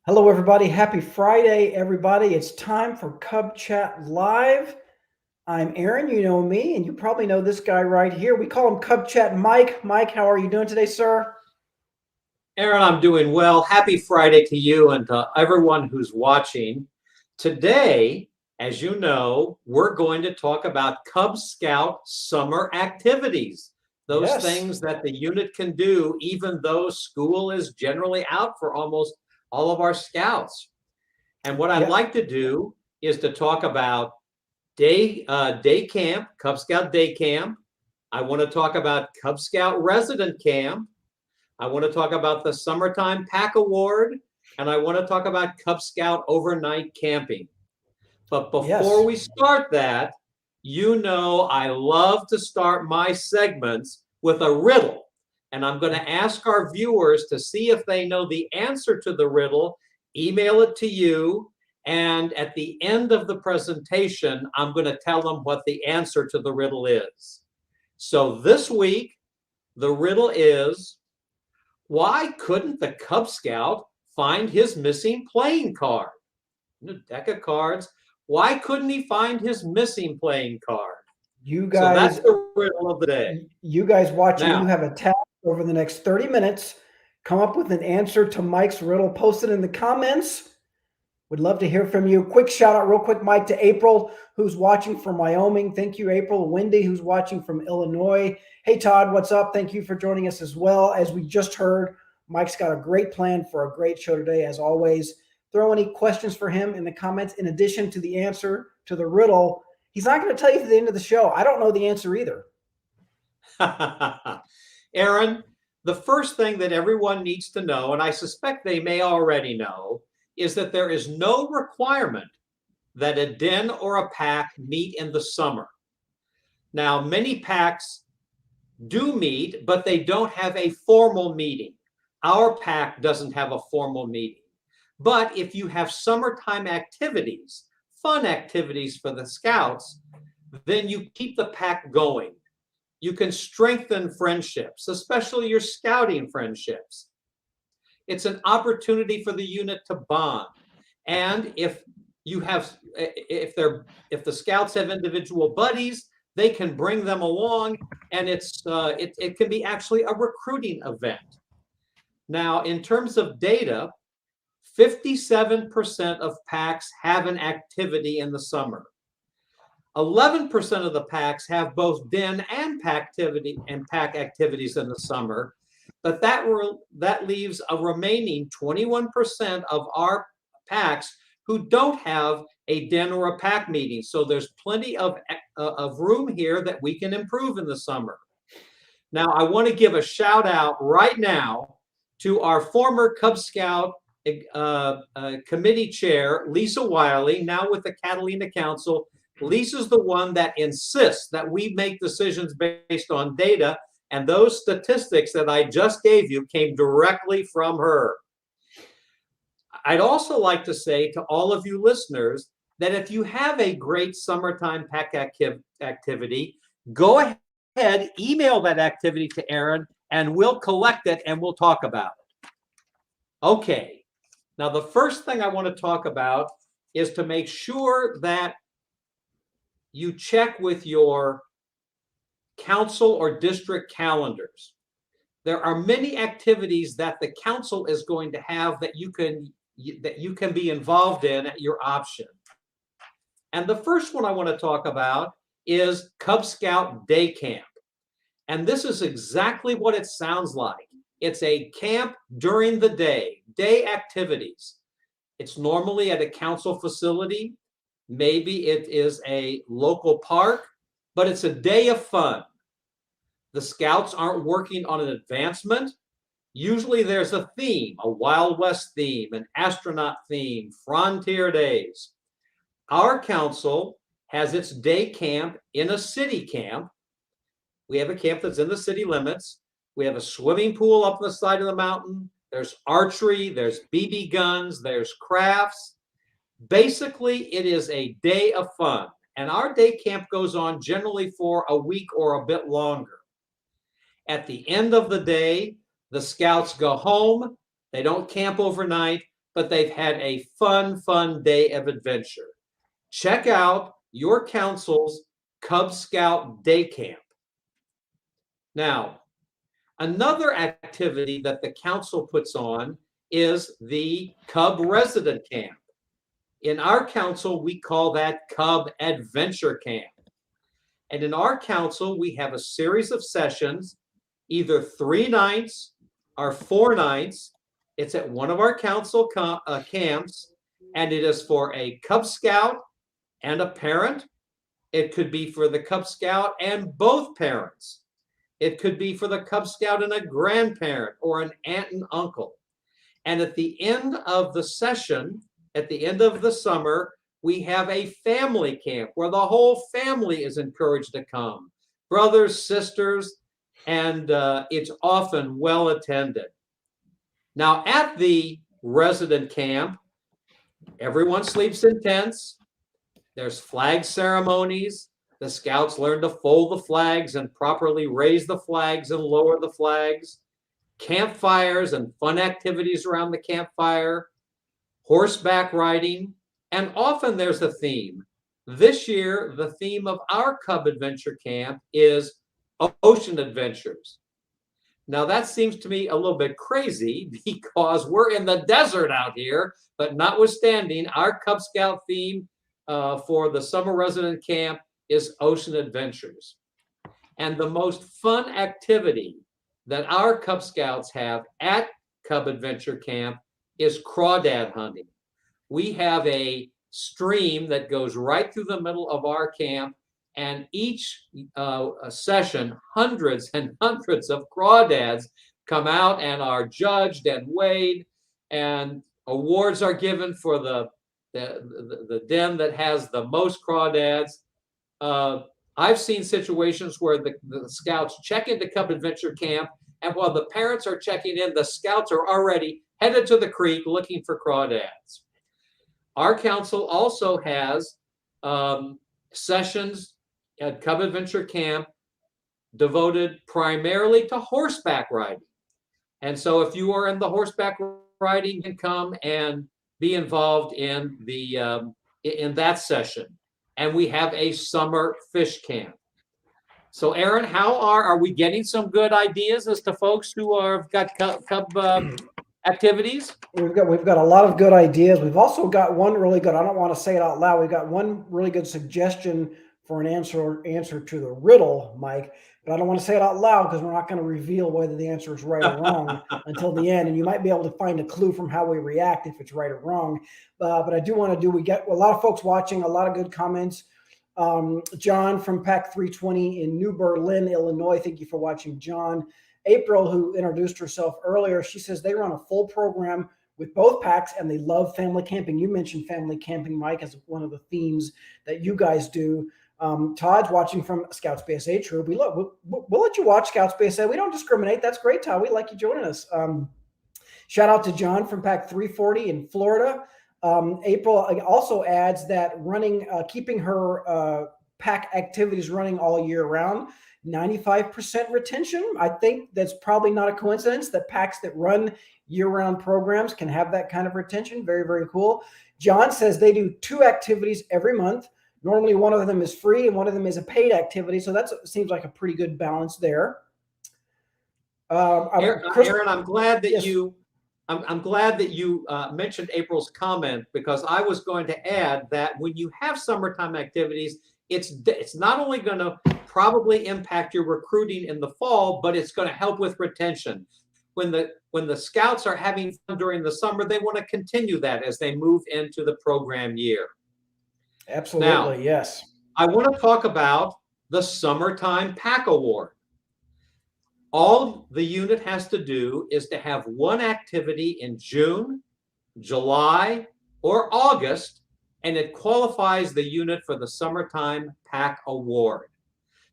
Hello, everybody. Happy Friday, everybody. It's time for Cub Chat Live. I'm Aaron. You know me, and you probably know this guy right here. We call him Cub Chat Mike. Mike, how are you doing today, sir? Aaron, I'm doing well. Happy Friday to you and to everyone who's watching. Today, as you know, we're going to talk about Cub Scout summer activities, those Yes. things that the unit can do, even though school is generally out for almost all of our scouts. And what I'd Yeah. like to do is to talk about day camp, Cub Scout day camp. I want to talk about Cub Scout resident camp. I want to talk about the Summertime Pack Award, and I want to talk about Cub Scout overnight camping. But before Yes. we start that, you know I love to start my segments with a riddle. And I'm going to ask our viewers to see if they know the answer to the riddle, email it to you. And at the end of the presentation, I'm going to tell them what the answer to the riddle is. So this week, the riddle is, why couldn't the Cub Scout find his missing playing card? In a deck of cards. Why couldn't he find his missing playing card? You So that's guys, the riddle of the day. you guys watching, you Now, have a task over the next 30 minutes. Come up with an answer to Mike's riddle. Post it in the comments. Would love to hear from you. Quick shout out, real quick, Mike, to April, who's watching from Wyoming. Thank you, April. Wendy, who's watching from Illinois. Hey, Todd, what's up? Thank you for joining us as well. As we just heard, Mike's got a great plan for a great show today, as always. Throw any questions for him in the comments, in addition to the answer to the riddle. He's not going to tell you at the end of the show. I don't know the answer either. Aaron, the first thing that everyone needs to know, and I suspect they may already know, is that there is no requirement that a den or a pack meet in the summer. Now, many packs do meet, but they don't have a formal meeting. Our pack doesn't have a formal meeting. But if you have summertime activities, fun activities for the scouts, then you keep the pack going. You can strengthen friendships, especially your scouting friendships. It's an opportunity for the unit to bond. And if the scouts have individual buddies, they can bring them along, and it can be actually a recruiting event. Now, in terms of data, 57% of packs have an activity in the summer. 11% of the packs have both den and pack activities in the summer, but that leaves a remaining 21% of our packs who don't have a den or a pack meeting. So there's plenty of room here that we can improve in the summer. Now, I want to give a shout out right now to our former Cub Scout committee chair, Lisa Wiley, now with the Catalina Council. Lisa's the one that insists that we make decisions based on data, and those statistics that I just gave you came directly from her. I'd also like to say to all of you listeners that if you have a great summertime pack activity, go ahead, email that activity to Aaron, and we'll collect it and we'll talk about it. Okay, now the first thing I want to talk about is to make sure that you check with your council or district calendars. There are many activities that the council is going to have that you can be involved in at your option. And the first one I want to talk about is Cub Scout Day Camp. And this is exactly what it sounds like. It's a camp during the day activities. It's normally at a council facility. Maybe it is a local park, but it's a day of fun. The scouts aren't working on an advancement. Usually there's a theme, a Wild West theme, an astronaut theme, frontier days. Our council has its day camp in a city camp. We have a camp that's in the city limits. We have a swimming pool up on the side of the mountain. There's archery, there's BB guns, there's crafts. Basically, it is a day of fun, and our day camp goes on generally for a week or a bit longer. At the end of the day, the scouts go home. They don't camp overnight. but they've had a fun day of adventure. Check out your council's Cub Scout Day Camp. Now, another activity that the council puts on is the Cub Resident Camp. In our council, we call that Cub Adventure Camp. And in our council, we have a series of sessions, either 3 nights or 4 nights. It's at one of our council camps, and it is for a Cub Scout and a parent. It could be for the Cub Scout and both parents. It could be for the Cub Scout and a grandparent or an aunt and uncle. And at the end of the session, at the end of the summer, we have a family camp where the whole family is encouraged to come. Brothers, sisters, and it's often well attended. Now, at the resident camp, everyone sleeps in tents. There's flag ceremonies. The scouts learn to fold the flags and properly raise the flags and lower the flags. Campfires and fun activities around the campfire. Horseback riding. And often there's a theme. This year, the theme of our Cub Adventure Camp is ocean adventures. Now, that seems to me a little bit crazy because we're in the desert out here, but notwithstanding, our Cub Scout theme for the summer resident camp is ocean adventures. And the most fun activity that our Cub Scouts have at Cub Adventure Camp is crawdad hunting. We have a stream that goes right through the middle of our camp, and each session, hundreds and hundreds of crawdads come out and are judged and weighed, and awards are given for the den that has the most crawdads. I've seen situations where the scouts check into Cub Adventure Camp, and while the parents are checking in, the scouts are already headed to the creek looking for crawdads. Our council also has sessions at Cub Adventure Camp devoted primarily to horseback riding. And so if you are in the horseback riding, you can come and be involved in in that session. And we have a summer fish camp. So Aaron, how are we getting some good ideas as to folks who have got Cub activities? We've got a lot of good ideas. We've also got one really good, I don't want to say it out loud. We've got one really good suggestion for an answer to the riddle, Mike, but I don't want to say it out loud because we're not going to reveal whether the answer is right or wrong until the end. And you might be able to find a clue from how we react if it's right or wrong. But I do want to we get a lot of folks watching, a lot of good comments. John from Pack 320 in New Berlin, Illinois. Thank you for watching, John. April, who introduced herself earlier, she says they run a full program with both packs and they love family camping. You mentioned family camping, Mike, as one of the themes that you guys do. Todd's watching from Scouts BSA Troop. We'll let you watch Scouts BSA. We don't discriminate. That's great, Todd. We like you joining us. Shout out to John from Pack 340 in Florida. April also adds that keeping her pack activities running all year round, 95% retention. I think that's probably not a coincidence that packs that run year-round programs can have that kind of retention. Very, very cool. John says they do 2 activities every month. Normally one of them is free and one of them is a paid activity. So that seems like a pretty good balance there. Aaron, I'm glad that yes. I'm glad that you mentioned April's comment, because I was going to add that when you have summertime activities, it's not only going to probably impact your recruiting in the fall, but it's going to help with retention. When the scouts are having fun during the summer, they want to continue that as they move into the program year. Absolutely, now, yes. I want to talk about the Summertime Pack Award. All the unit has to do is to have one activity in June, July, or August, and it qualifies the unit for the Summertime Pack Award.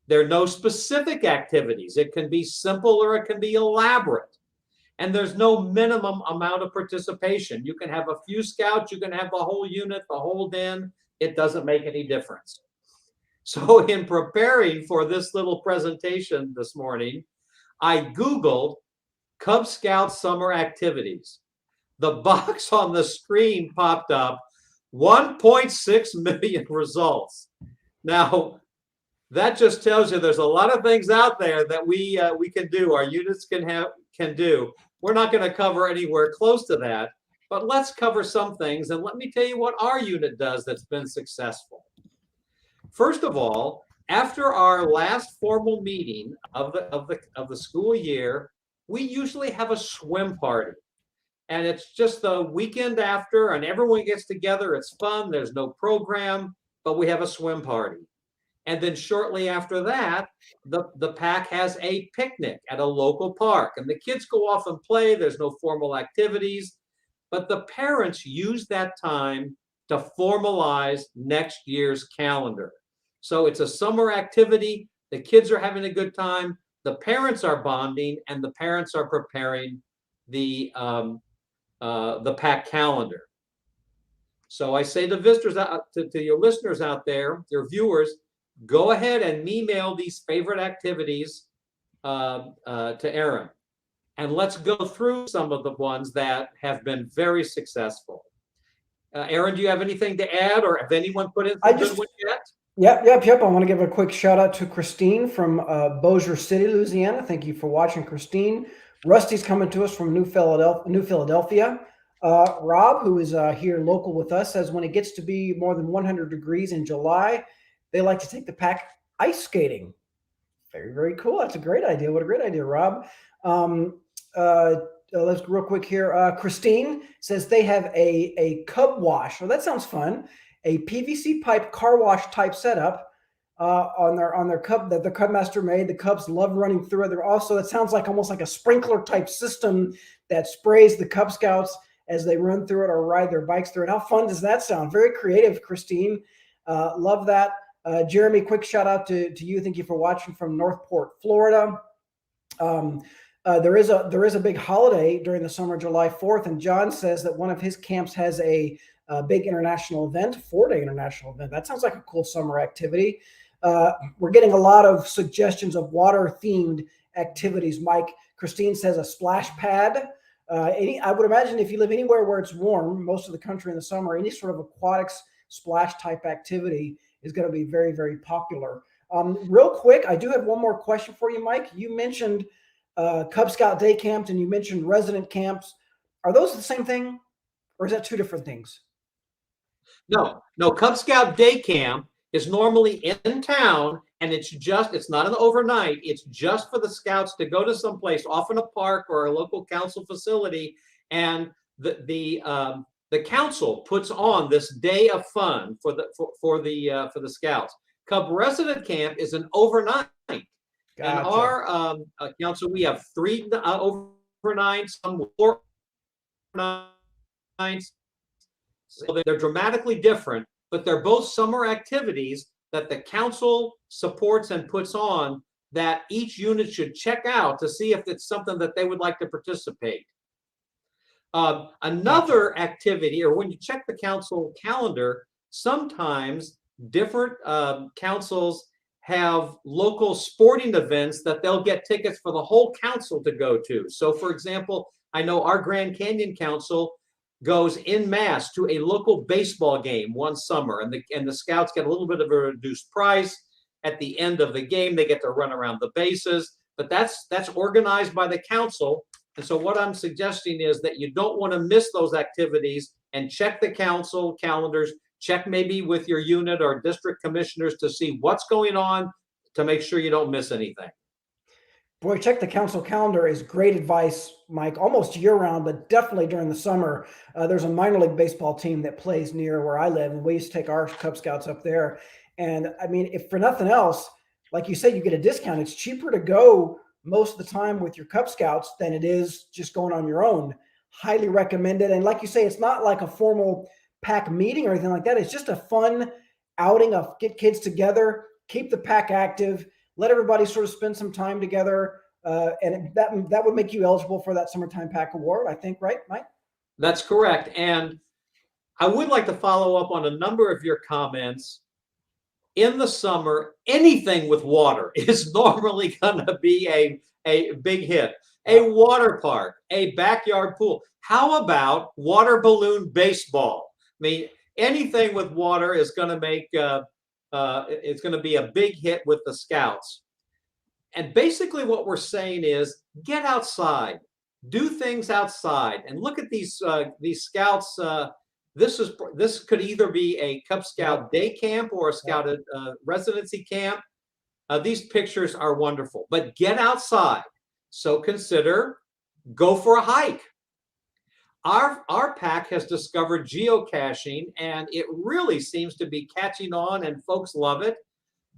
There are no specific activities. It can be simple or it can be elaborate. And there's no minimum amount of participation. You can have a few scouts, you can have the whole unit, the whole den. It doesn't make any difference. So in preparing for this little presentation this morning, I Googled Cub Scout summer activities. the box on the screen popped up 1.6 million results. Now, that just tells you there's a lot of things out there that we can do. Our units can do. We're not going to cover anywhere close to that, but let's cover some things. And let me tell you what our unit does that's been successful. First of all, after our last formal meeting of the school year, we usually have a swim party. And it's just the weekend after, and everyone gets together. It's fun. There's no program, but we have a swim party. And then shortly after that, the pack has a picnic at a local park. And the kids go off and play. There's no formal activities. But the parents use that time to formalize next year's calendar. So it's a summer activity. The kids are having a good time. The parents are bonding, and the parents are preparing the pack calendar. So I say to visitors, to your listeners out there, your viewers, go ahead and email these favorite activities to Aaron. And let's go through some of the ones that have been very successful. Aaron, do you have anything to add, or have anyone put in some good ones yet? Yep. I want to give a quick shout out to Christine from Bossier City, Louisiana. Thank you for watching, Christine. Rusty's coming to us from New Philadelphia. Rob, who is here local with us, says when it gets to be more than 100 degrees in July, they like to take the pack ice skating. Very, very cool. That's a great idea. What a great idea, Rob. Let's real quick here. Christine says they have a Cub wash. Well, that sounds fun. A PVC pipe car wash type setup on their Cub that the Cub Master made. The Cubs love running through it. They're also, it sounds like almost like a sprinkler type system that sprays the Cub Scouts as they run through it or ride their bikes through it. How fun does that sound? Very creative, Christine. Love that. Jeremy, quick shout out to you. Thank you for watching from Northport, Florida. There is a big holiday during the summer, July 4th, and John says that one of his camps has a big international event, 4-day international event. That sounds like a cool summer activity. We're getting a lot of suggestions of water-themed activities. Mike, Christine says a splash pad. I would imagine if you live anywhere where it's warm, most of the country in the summer, any sort of aquatics splash type activity is going to be very, very popular. Real quick, I do have one more question for you, Mike. You mentioned Cub Scout day camps and you mentioned resident camps. Are those the same thing, or is that two different things? No. Cub Scout day camp is normally in town, and it's not an overnight. It's just for the scouts to go to someplace, often a park or a local council facility, and the council puts on this day of fun for the scouts. Cub resident camp is an overnight. Gotcha. And our council, we have 3 overnights, some 4 nights. So they're dramatically different, but they're both summer activities that the council supports and puts on that each unit should check out to see if it's something that they would like to participate. Another activity, or when you check the council calendar, sometimes different councils have local sporting events that they'll get tickets for the whole council to go to. So for example, I know our Grand Canyon Council goes en masse to a local baseball game one summer, and the scouts get a little bit of a reduced price. At the end of the game, they get to run around the bases, but that's organized by the council. And so what I'm suggesting is that you don't want to miss those activities, and check the council calendars, check maybe with your unit or district commissioners to see what's going on to make sure you don't miss anything. Boy, check the council calendar is great advice, Mike, almost year-round, but definitely during the summer. There's a minor league baseball team that plays near where I live, and we used to take our Cub Scouts up there. And I mean, if for nothing else, like you said, you get a discount. It's cheaper to go most of the time with your Cub Scouts than it is just going on your own. Highly recommended. And like you say, it's not like a formal pack meeting or anything like that. It's just a fun outing of get kids together, keep the pack active, let everybody sort of spend some time together, and that would make you eligible for that Summertime Pack Award, I think, right, Mike? That's correct. And I would like to follow up on a number of your comments. In the summer, anything with water is normally going to be a big hit. a water park, a backyard pool. How about water balloon baseball? I mean, anything with water is going to make it's going to be a big hit with the Scouts. And basically, what we're saying is, get outside, do things outside, and look at these Scouts. This could either be a Cub Scout day camp or a Scout residency camp. These pictures are wonderful, but get outside. So consider go for a hike. Our pack has discovered geocaching, and it really seems to be catching on, and folks love it.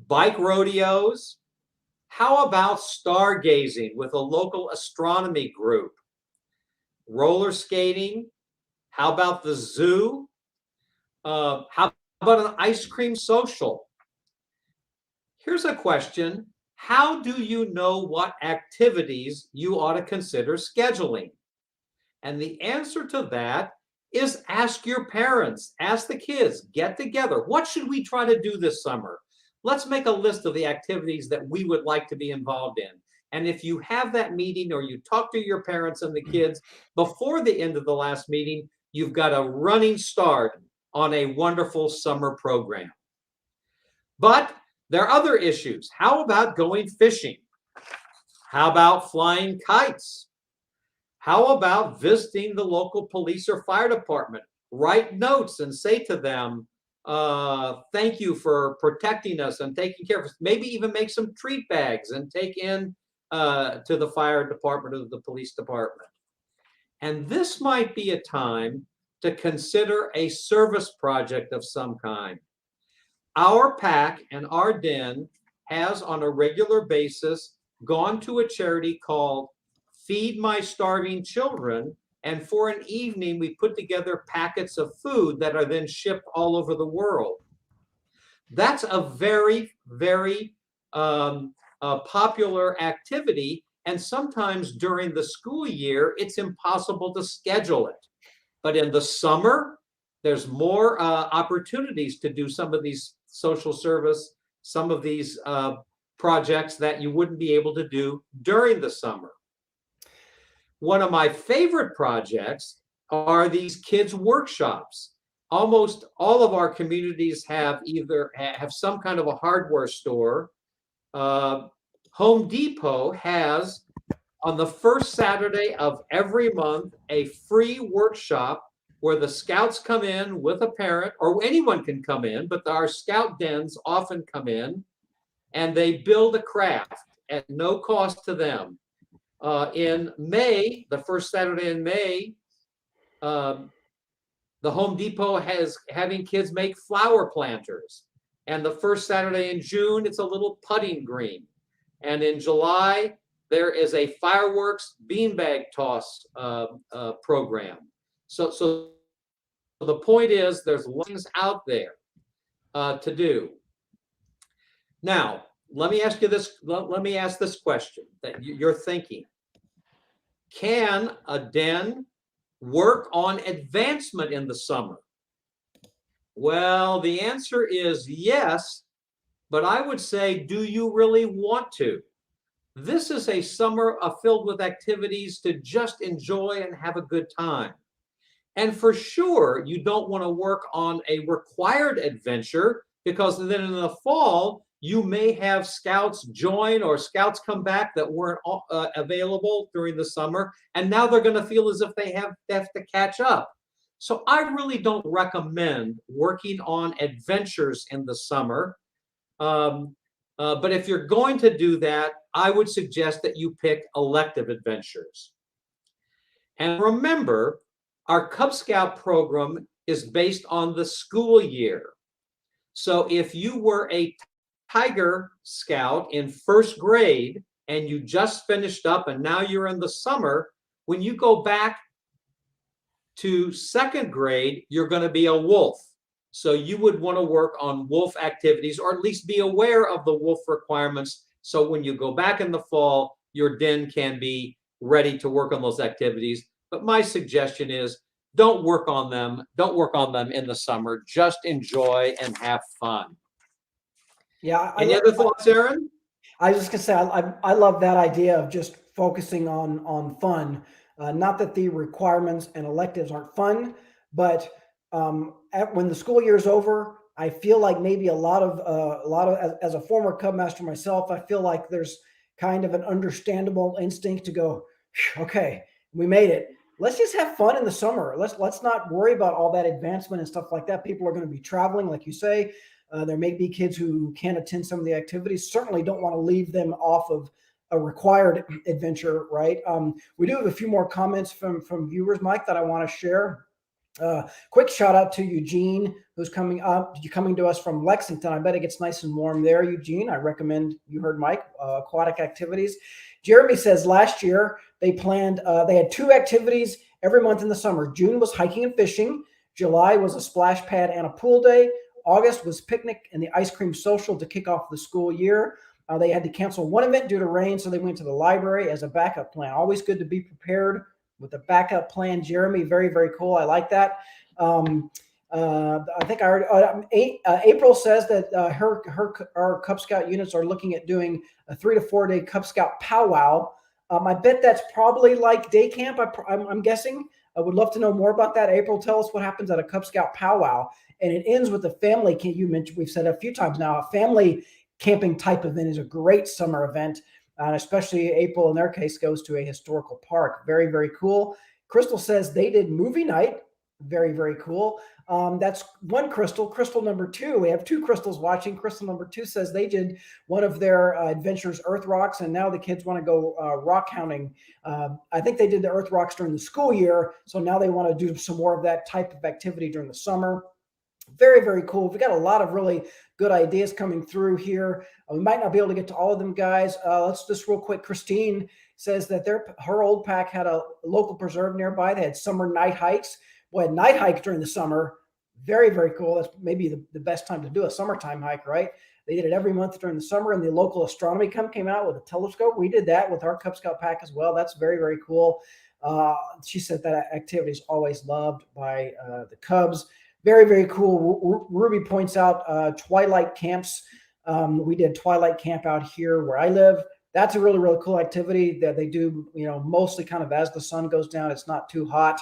Bike rodeos. How about stargazing with a local astronomy group? Roller skating. How about the zoo? How about an ice cream social? Here's a question. How do you know what activities you ought to consider scheduling? And the answer to that is ask your parents, ask the kids, get together. What should we try to do this summer? Let's make a list of the activities that we would like to be involved in. And if you have that meeting or you talk to your parents and the kids before the end of the last meeting, you've got a running start on a wonderful summer program. But there are other issues. How about going fishing? How about flying kites? How about visiting the local police or fire department? Write notes and say to them, thank you for protecting us and taking care of us. Maybe even make some treat bags and take in to the fire department or the police department. And this might be a time to consider a service project of some kind. Our pack and our den has on a regular basis gone to a charity called Feed My Starving Children. And for an evening, we put together packets of food that are then shipped all over the world. That's a very, very popular activity. And sometimes during the school year, it's impossible to schedule it. But in the summer, there's more opportunities to do some of these social service, some of these projects that you wouldn't be able to do during the summer. One of my favorite projects are these kids' workshops. Almost all of our communities have some kind of a hardware store. Home Depot has, on the first Saturday of every month, a free workshop where the Scouts come in with a parent, or anyone can come in, but our Scout dens often come in, and they build a craft at no cost to them. In May, the first Saturday in May, the Home Depot has having kids make flower planters. And the first Saturday in June, it's a little putting green. And in July, there is a fireworks beanbag toss program. So the point is, there's things out there to do. Now, let me ask you this. Let me ask this question that you're thinking. Can a den work on advancement in the summer? Well, the answer is yes, but I would say, do you really want to? This is a summer filled with activities to just enjoy and have a good time. And for sure, you don't want to work on a required adventure, because then in the fall, you may have Scouts join or Scouts come back that weren't available during the summer, and now they're going to feel as if they have to catch up. So I really don't recommend working on adventures in the summer. But if you're going to do that, I would suggest that you pick elective adventures. And remember, our Cub Scout program is based on the school year. So if you were a Tiger Scout in first grade and you just finished up and now you're in the summer, when you go back to second grade, you're going to be a wolf. So you would want to work on wolf activities, or at least be aware of the wolf requirements. So when you go back in the fall, your den can be ready to work on those activities. But my suggestion is, don't work on them. Don't work on them in the summer. Just enjoy and have fun. Yeah. Any other thoughts, Aaron? I was just gonna say, I love that idea of just focusing on fun. Not that the requirements and electives aren't fun, but when the school year is over, I feel like maybe a lot of as a former Cub master myself, I feel like there's kind of an understandable instinct to go, okay, we made it. Let's just have fun in the summer. Let's not worry about all that advancement and stuff like that. People are going to be traveling, like you say. There may be kids who can't attend some of the activities. Certainly don't want to leave them off of a required adventure, right? We do have a few more comments from viewers, Mike, that I want to share. Quick shout out to Eugene, who's coming to us from Lexington. I bet it gets nice and warm there, Eugene. I recommend, you heard Mike, aquatic activities. Jeremy says last year they had 2 activities every month in the summer. June was hiking and fishing. July was a splash pad and a pool day. August was picnic and the ice cream social to kick off the school year. They had to cancel one event due to rain, so they went to the library as a backup plan. Always good to be prepared with a backup plan, Jeremy. Very, very cool. I like that. I think I already, April says that our Cub Scout units are looking at doing a 3 to 4 day Cub Scout powwow. I bet that's probably like day camp. I'm guessing. I would love to know more about that. April, tell us what happens at a Cub Scout powwow. And it ends with a family camp. You mentioned, we've said a few times now, a family camping type event is a great summer event. Especially April, in their case, goes to a historical park. Very, very cool. Crystal says they did movie night. Very, very cool. That's one Crystal. Crystal number 2. We have 2 Crystals watching. Crystal number 2 says they did one of their adventures, Earth Rocks, and now the kids want to go rock hounding. I think they did the Earth Rocks during the school year, so now they want to do some more of that type of activity during the summer. Very, very cool. We've got a lot of really good ideas coming through here. We might not be able to get to all of them, guys. Let's just real quick. Christine says that her old pack had a local preserve nearby. They had summer night hikes. Boy, a night hike during the summer. Very, very cool. That's maybe the best time to do a summertime hike, right? They did it every month during the summer, and the local astronomy came out with a telescope. We did that with our Cub Scout pack as well. That's very, very cool. She said that activity is always loved by the Cubs. Very, very cool. Ruby points out twilight camps. We did twilight camp out here where I live. That's a really, really cool activity that they do, mostly kind of as the sun goes down. It's not too hot.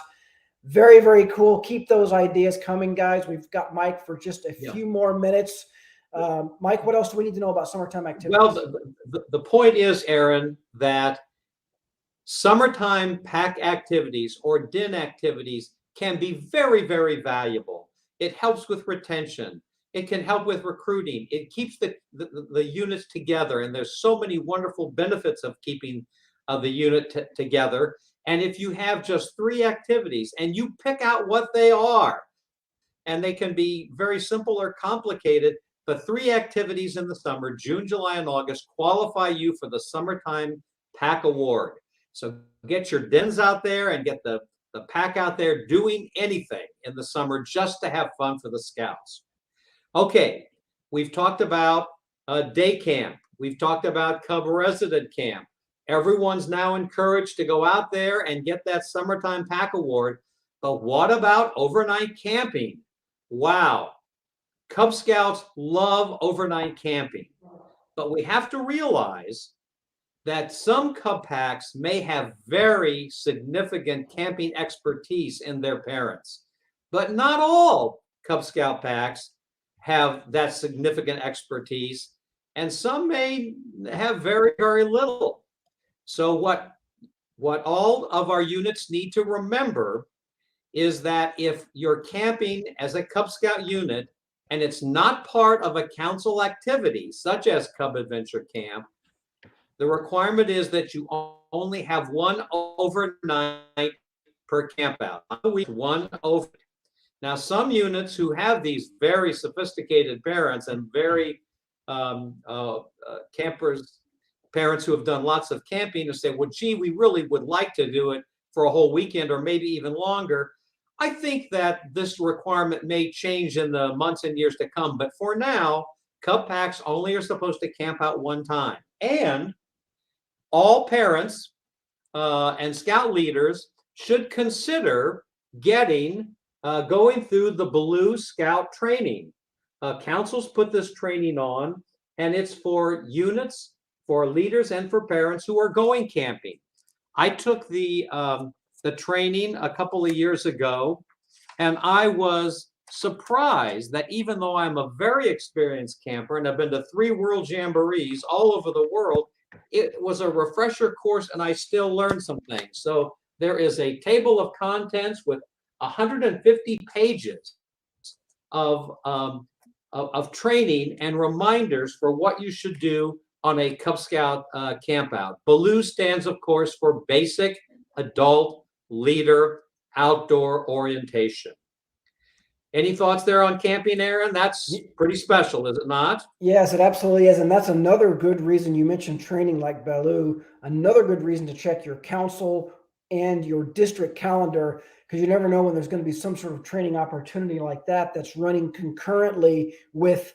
Very, very cool. Keep those ideas coming, guys. We've got Mike for just a few more minutes. Mike, what else do we need to know about summertime activities? Well, the point is, Aaron, that summertime pack activities or DIN activities can be very, very valuable. It helps with retention. It can help with recruiting. It keeps the units together, and there's so many wonderful benefits of keeping the unit together. And if you have just 3 activities and you pick out what they are, and they can be very simple or complicated, the 3 activities in the summer, June, July, and August, qualify you for the Summertime Pack Award. So get your DINs out there and get the pack out there doing anything in the summer just to have fun for the Scouts. Okay, we've talked about day camp. We've talked about Cub resident camp. Everyone's now encouraged to go out there and get that Summertime Pack Award. But what about overnight camping? Wow. Cub Scouts love overnight camping. But we have to realize that some Cub packs may have very significant camping expertise in their parents. But not all Cub Scout packs have that significant expertise, and some may have very, very little. So what all of our units need to remember is that if you're camping as a Cub Scout unit and it's not part of a council activity, such as Cub Adventure Camp, the requirement is that you only have one overnight per campout. One over. Now, some units who have these very sophisticated parents and very parents who have done lots of camping and say, well, gee, we really would like to do it for a whole weekend or maybe even longer. I think that this requirement may change in the months and years to come. But for now, Cub packs only are supposed to camp out one time. And all parents and scout leaders should consider going through the Blue Scout training. Councils put this training on, and it's for units for leaders and for parents who are going camping. I took the training a couple of years ago, and I was surprised that even though I'm a very experienced camper and I've been to 3 world jamborees all over the world, it was a refresher course and I still learned some things. So there is a table of contents with 150 pages of training and reminders for what you should do on a Cub Scout campout. BALOO stands, of course, for Basic Adult Leader Outdoor Orientation. Any thoughts there on camping, Aaron? That's pretty special, is it not? Yes, it absolutely is. And that's another good reason you mentioned training like BALOO, another good reason to check your council and your district calendar, because you never know when there's going to be some sort of training opportunity like that that's running concurrently with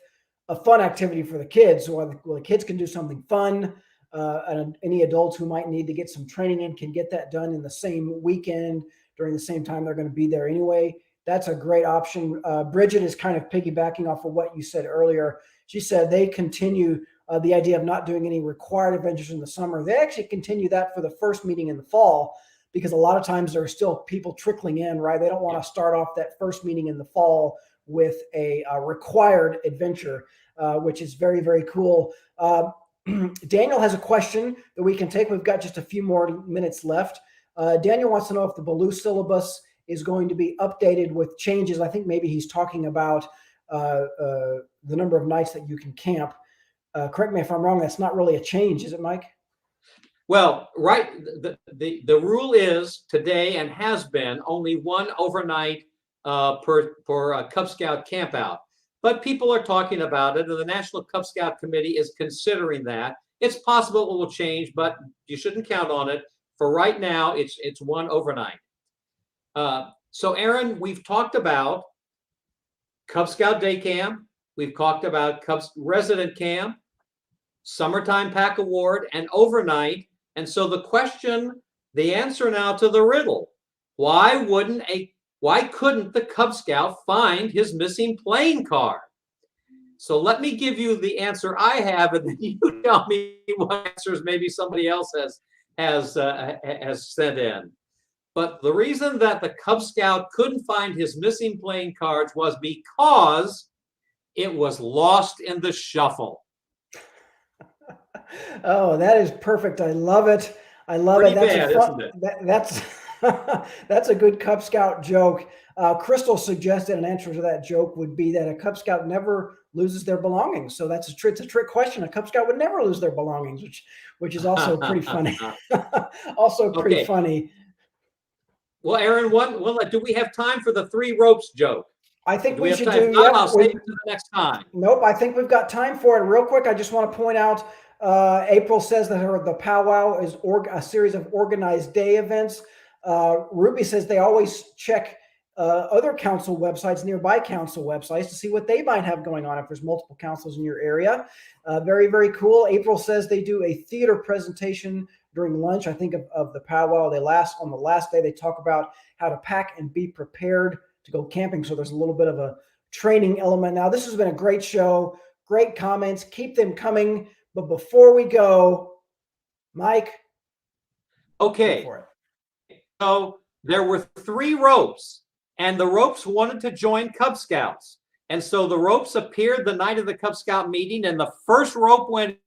a fun activity for the kids. So the kids can do something fun, and any adults who might need to get some training in can get that done in the same weekend during the same time they're going to be there anyway. That's a great option. Bridget is kind of piggybacking off of what you said earlier. She said they continue the idea of not doing any required adventures in the summer. They actually continue that for the first meeting in the fall, because a lot of times there are still people trickling in, right? They don't want to start off that first meeting in the fall with a required adventure, which is very, very cool. Daniel has a question that we can take. We've got just a few more minutes left. Daniel wants to know if the BALOO syllabus is going to be updated with changes. I think maybe he's talking about the number of nights that you can camp. Correct me if I'm wrong. That's not really a change, is it, Mike? Well, right. The rule is today, and has been, only 1 overnight per Cub Scout camp out. But people are talking about it, and the National Cub Scout Committee is considering that. It's possible it will change, but you shouldn't count on it. For right now, it's 1 overnight. So, Aaron, we've talked about Cub Scout Day Camp. We've talked about Cubs Resident Camp, Summertime Pack Award, and overnight. And so the answer now to the riddle: why couldn't the Cub Scout find his missing playing card? So let me give you the answer I have, and then you tell me what answers maybe somebody else has sent in. But the reason that the Cub Scout couldn't find his missing playing cards was because it was lost in the shuffle. Oh, that is perfect. I love it. I love Pretty it. That's bad, isn't it? That's that's a good Cub Scout joke. Crystal suggested an answer to that joke would be that a Cub Scout never loses their belongings. So it's a trick question. A Cub Scout would never lose their belongings, which is also pretty funny. Also pretty funny. Well, Aaron, do we have time for the 3 ropes joke? I think we should do. Yeah, I'll save it to the next time. Nope, I think we've got time for it. Real quick, I just want to point out, April says that the powwow is a series of organized day events. Ruby says they always check other council websites, nearby council websites, to see what they might have going on if there's multiple councils in your area. Very, very cool. April says they do a theater presentation during lunch, I think, of the powwow. On the last day, they talk about how to pack and be prepared to go camping. So there's a little bit of a training element. Now, this has been a great show. Great comments. Keep them coming. But before we go, Mike. Okay. So there were 3 ropes, and the ropes wanted to join Cub Scouts. And so the ropes appeared the night of the Cub Scout meeting, and the first rope went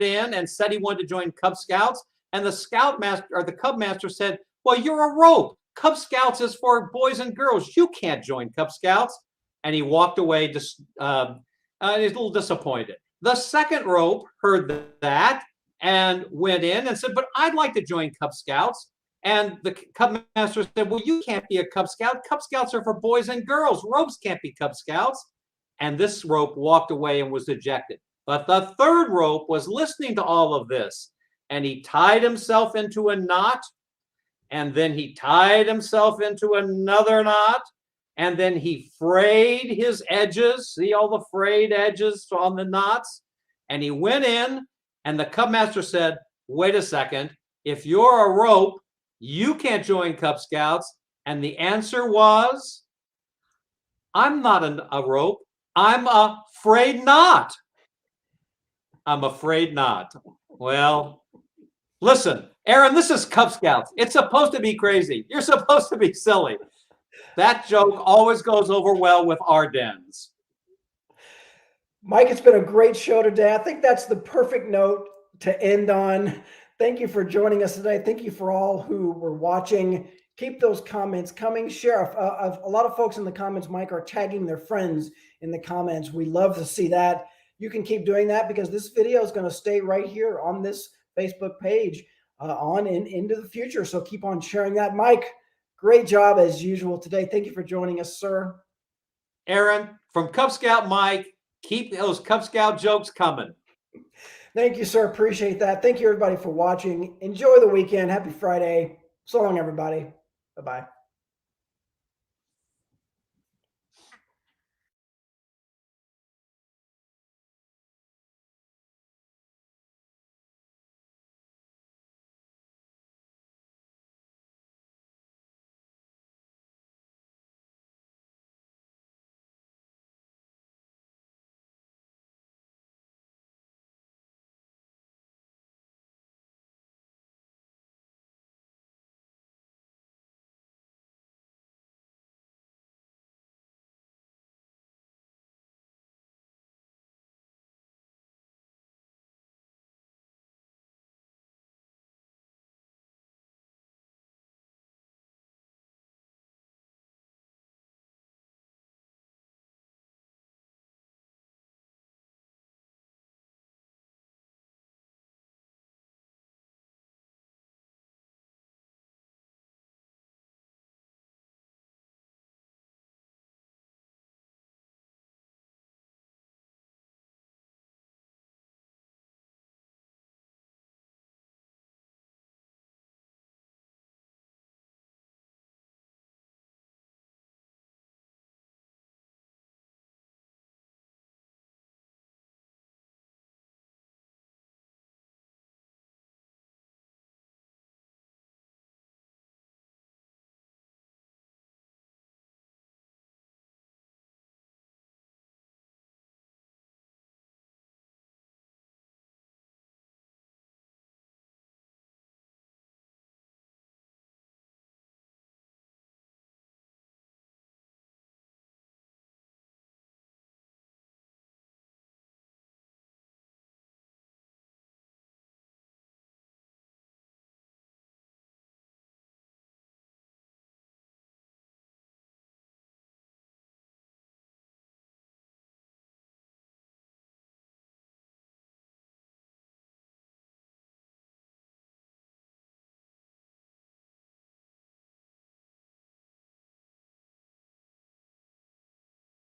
in and said he wanted to join Cub Scouts. And the Scout Master, or the Cub Master, said, "Well, you're a rope. Cub Scouts is for boys and girls. You can't join Cub Scouts." And he walked away, he's a little disappointed. The second rope heard that and went in and said, "But I'd like to join Cub Scouts." And the Cub Master said, "Well, you can't be a Cub Scout. Cub Scouts are for boys and girls. Ropes can't be Cub Scouts." And this rope walked away and was ejected. But the third rope was listening to all of this, and he tied himself into a knot, and then he tied himself into another knot, and then he frayed his edges. See all the frayed edges on the knots? And he went in, and the Cub Master said, "Wait a second. If you're a rope, you can't join Cub Scouts." And the answer was, "I'm not a rope. I'm afraid not. I'm afraid not." Well, listen, Aaron, this is Cub Scouts. It's supposed to be crazy. You're supposed to be silly. That joke always goes over well with our dens. Mike, it's been a great show today. I think that's the perfect note to end on. Thank you for joining us today. Thank you for all who were watching. Keep those comments coming. Share. A lot of folks in the comments, Mike, are tagging their friends in the comments. We love to see that. You can keep doing that because this video is going to stay right here on this Facebook page into the future. So keep on sharing that. Mike, great job as usual today. Thank you for joining us, sir. Aaron, from Cub Scout Mike, keep those Cub Scout jokes coming. Thank you, sir. Appreciate that. Thank you, everybody, for watching. Enjoy the weekend. Happy Friday. So long, everybody. Bye-bye.